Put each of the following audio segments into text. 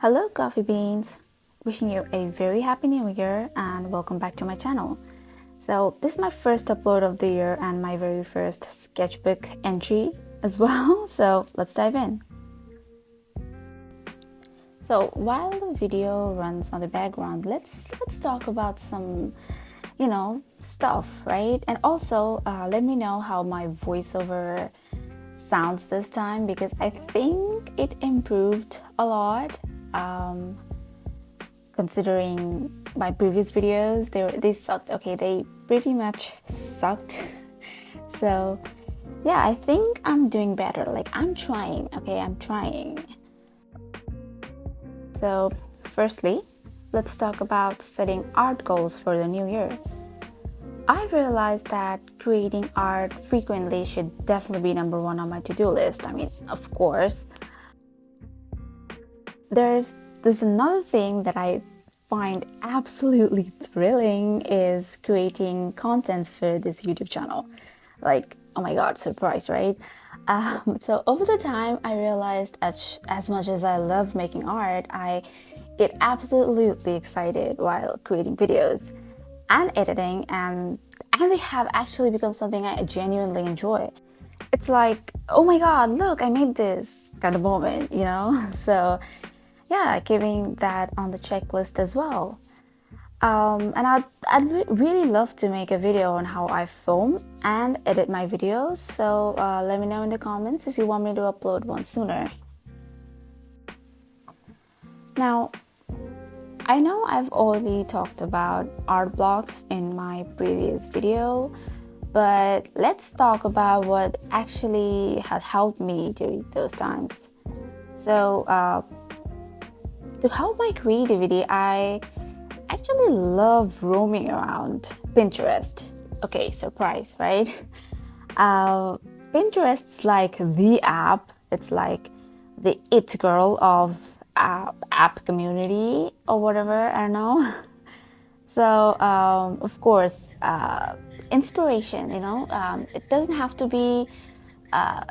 Hello, coffee beans. Wishing you a very happy new year and welcome back to my channel. So, this is my first upload of the year and my very first sketchbook entry as well. So, let's dive in. So, while the video runs on the background, let's talk about some stuff, right? And also, let me know how my voiceover sounds this time because I think it improved a lot. Considering my previous videos, they sucked. Okay, they pretty much sucked. So yeah, I think I'm doing better. Like, I'm trying. Okay, I'm trying. So firstly, let's talk about setting art goals for the new year. I realized that creating art frequently should definitely be number one on my to-do list. I mean, of course. There's another thing that I find absolutely thrilling is creating content for this YouTube channel. Like, oh my god, surprise, right? So over the time, I realized as much as I love making art, I get absolutely excited while creating videos and editing, and they have actually become something I genuinely enjoy. It's like, oh my god, look, I made this kind of moment, you know? So yeah, keeping that on the checklist as well. And I'd really love to make a video on how I film and edit my videos. So let me know in the comments if you want me to upload one sooner. Now, I know I've already talked about art blocks in my previous video, but let's talk about what actually had helped me during those times. So to help my creativity, I actually love roaming around Pinterest. Okay, surprise, right? Pinterest's like the app. It's like the it girl of app community or whatever, I don't know. So, of course, inspiration, it doesn't have to be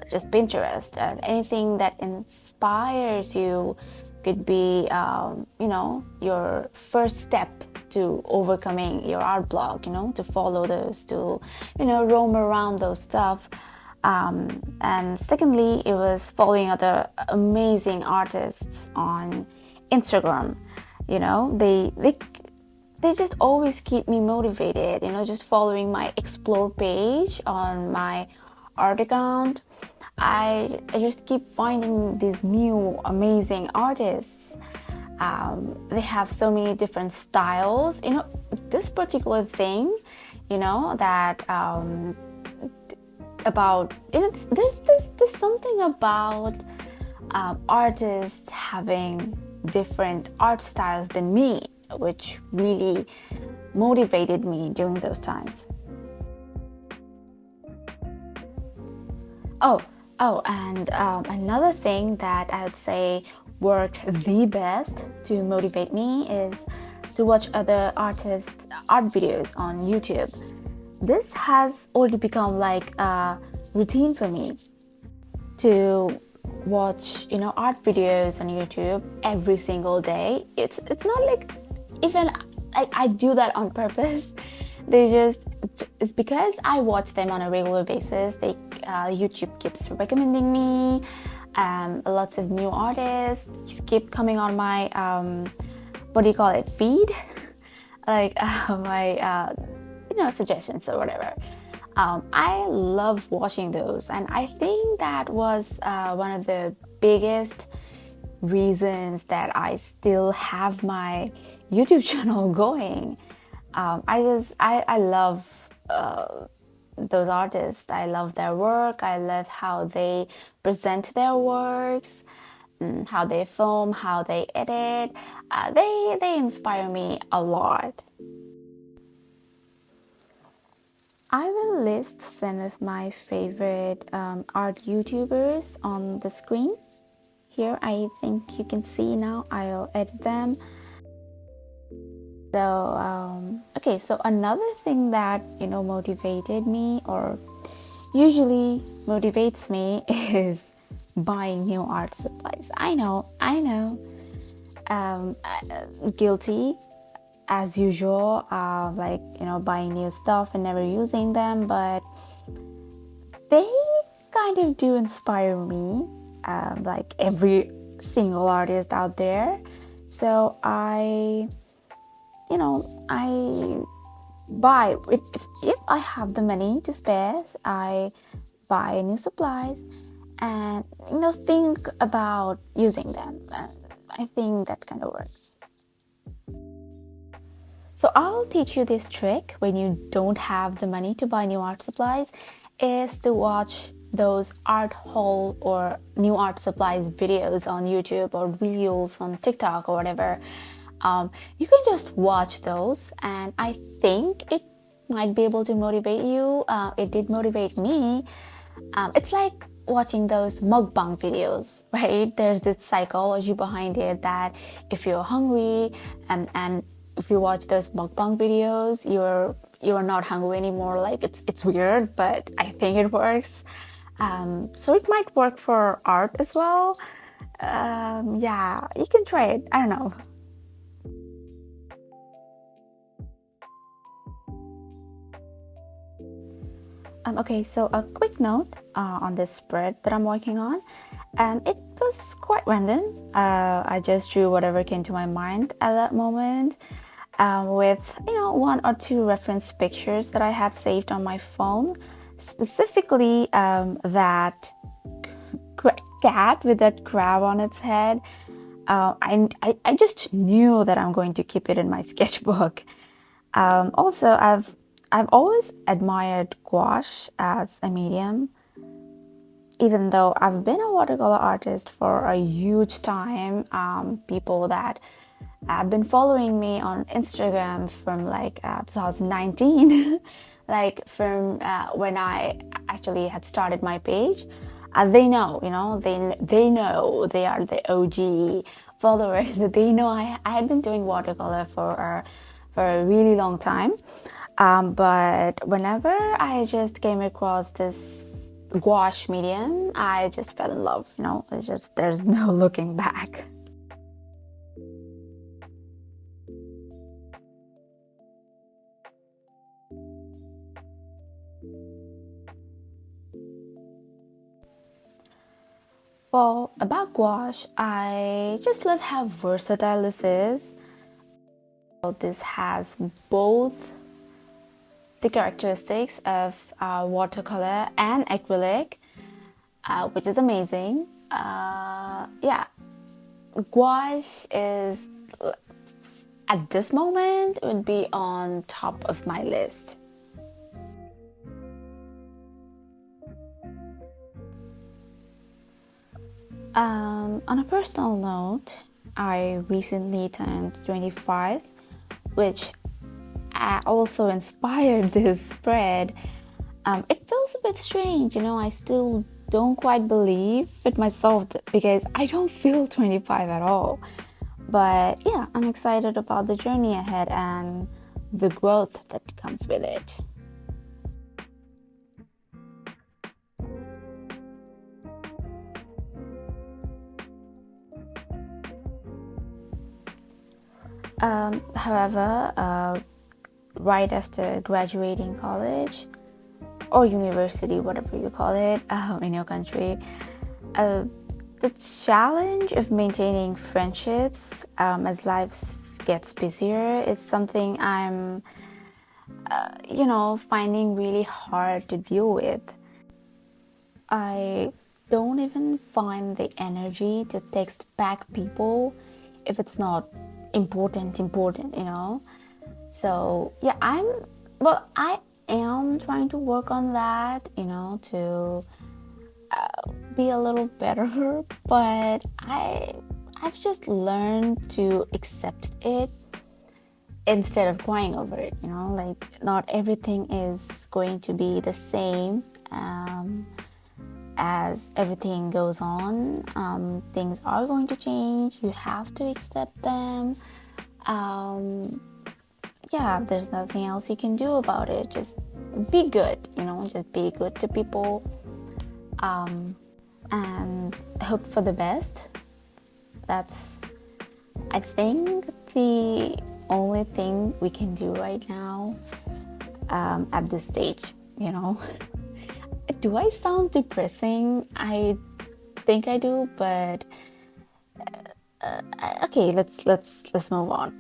just Pinterest. Anything that inspires you could be, your first step to overcoming your art block, to follow those, to, roam around those stuff. And secondly, it was following other amazing artists on Instagram. They just always keep me motivated, just following my explore page on my art account. I just keep finding these new amazing artists. They have so many different styles. This particular thing, that about there's something about artists having different art styles than me, which really motivated me during those times. And another thing that I would say worked the best to motivate me is to watch other artists' art videos on YouTube. This has already become like a routine for me to watch, art videos on YouTube every single day. It's not like even I do that on purpose. It's because I watch them on a regular basis. YouTube keeps recommending me lots of new artists keep coming on my feed, like my suggestions or whatever. I love watching those, and I think that was one of the biggest reasons that I still have my YouTube channel going. I love those artists. I love their work. I love how they present their works, how they film, how they edit. They inspire me a lot. I will list some of my favorite art YouTubers on the screen. Here, I think you can see now. I'll edit them. So, okay, so another thing that, motivated me or usually motivates me is buying new art supplies. I know. Guilty as usual, like, buying new stuff and never using them, but they kind of do inspire me, like every single artist out there. So I buy, if I have the money to spare, I buy new supplies and think about using them. I think that kind of works. So I'll teach you this trick when you don't have the money to buy new art supplies, is to watch those art haul or new art supplies videos on YouTube or reels on TikTok or whatever. You can just watch those, and I think it might be able to motivate you. It did motivate me. It's like watching those mukbang videos, right? There's this psychology behind it that if you're hungry and if you watch those mukbang videos, you're not hungry anymore. Like it's weird, but I think it works. So it might work for art as well. Yeah, you can try it. I don't know. Okay, so a quick note on this spread that I'm working on. It was quite random. I just drew whatever came to my mind at that moment, with one or two reference pictures that I had saved on my phone. Specifically, that cat with that crab on its head. I just knew that I'm going to keep it in my sketchbook. Also, I've always admired gouache as a medium, even though I've been a watercolor artist for a huge time. People that have been following me on Instagram from like 2019, like from when I actually had started my page. They know, they know, they are the OG followers. They know I had been doing watercolor for a really long time. But whenever I just came across this gouache medium, I just fell in love. It's just, there's no looking back. Well, about gouache, I just love how versatile this is. This has both the characteristics of watercolor and acrylic, which is amazing. Yeah, gouache is, at this moment, would be on top of my list. On a personal note, I recently turned 25, which also inspired this spread. It feels a bit strange, I still don't quite believe it myself because I don't feel 25 at all. But yeah, I'm excited about the journey ahead and the growth that comes with it. However, right after graduating college or university, whatever you call it, in your country, the challenge of maintaining friendships as life gets busier is something I'm, finding really hard to deal with. I don't even find the energy to text back people if it's not important. So yeah, I am trying to work on that, to be a little better, but I've just learned to accept it instead of crying over it. Like, not everything is going to be the same. As everything goes on, things are going to change. You have to accept them. Yeah, there's nothing else you can do about it. Just be good, just be good to people, and hope for the best. That's I think the only thing we can do right now at this stage, you know, do I sound depressing? I think I do, but okay, let's move on.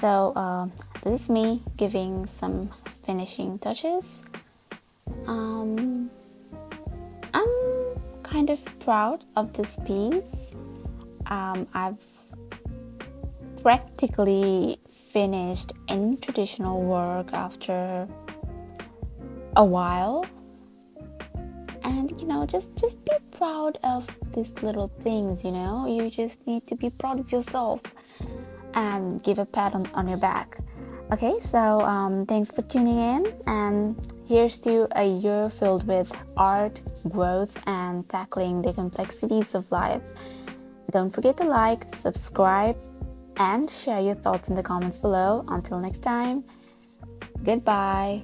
So this is me giving some finishing touches. I'm kind of proud of this piece. I've practically finished any traditional work after a while, and just be proud of these little things. You just need to be proud of yourself and give a pat on your back. Okay, so thanks for tuning in, and here's to a year filled with art, growth, and tackling the complexities of life. Don't forget to like, subscribe, and share your thoughts in the comments below. Until next time, goodbye.